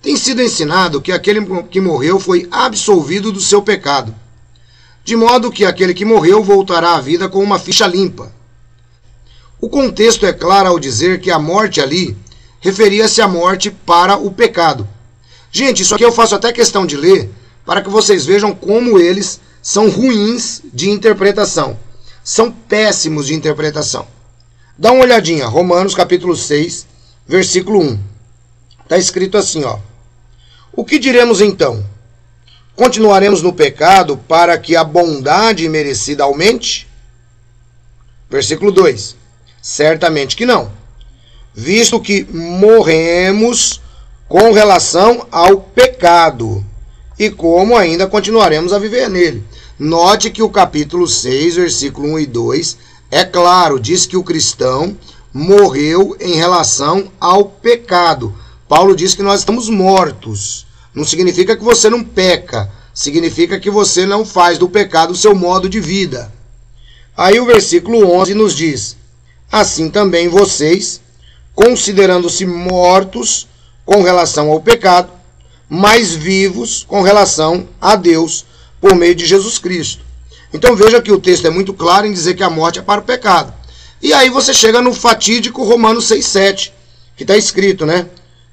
tem sido ensinado que aquele que morreu foi absolvido do seu pecado, de modo que aquele que morreu voltará à vida com uma ficha limpa. O contexto é claro ao dizer que a morte ali referia-se à morte para o pecado. Gente, isso aqui eu faço até questão de ler para que vocês vejam como eles são ruins de interpretação. São péssimos de interpretação. Dá uma olhadinha, Romanos capítulo 6, versículo 1. Está escrito assim, ó. O que diremos então? Continuaremos no pecado para que a bondade merecida aumente? Versículo 2. Certamente que não. Visto que morremos com relação ao pecado, e como ainda continuaremos a viver nele. Note que o capítulo 6, versículo 1 e 2, é claro, diz que o cristão morreu em relação ao pecado. Paulo diz que nós estamos mortos. Não significa que você não peca, significa que você não faz do pecado o seu modo de vida. Aí o versículo 11 nos diz, assim também vocês, considerando-se mortos com relação ao pecado, mas vivos com relação a Deus, por meio de Jesus Cristo. Então veja que o texto é muito claro em dizer que a morte é para o pecado. E aí você chega no fatídico Romanos 6,7, que está escrito, né?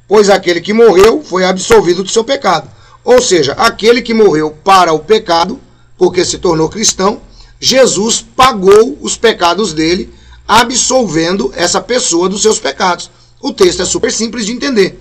Pois aquele que morreu foi absolvido do seu pecado. Ou seja, aquele que morreu para o pecado, porque se tornou cristão, Jesus pagou os pecados dele, absolvendo essa pessoa dos seus pecados. O texto é super simples de entender.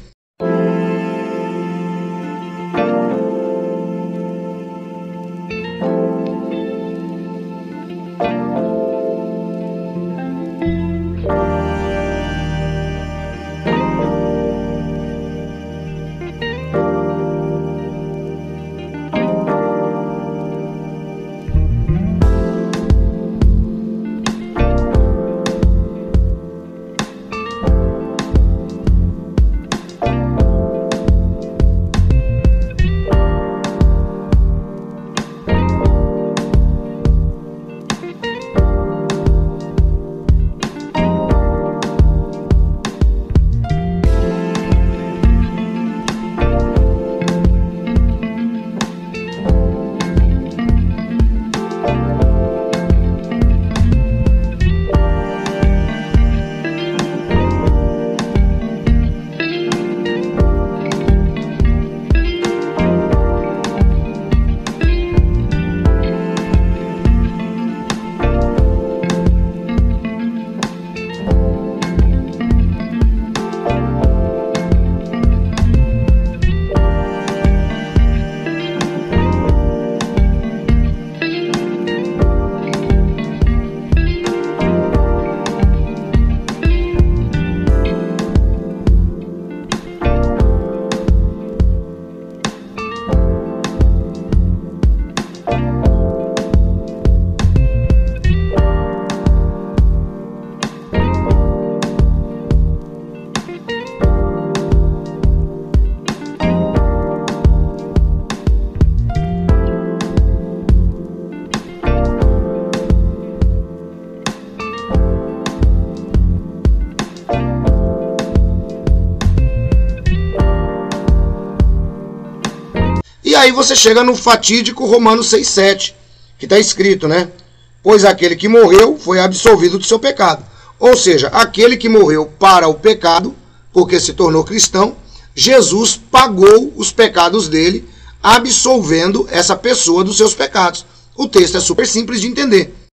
E aí você chega no fatídico Romanos 6,7, que está escrito, né? Pois aquele que morreu foi absolvido do seu pecado. Ou seja, aquele que morreu para o pecado, porque se tornou cristão, Jesus pagou os pecados dele, absolvendo essa pessoa dos seus pecados. O texto é super simples de entender.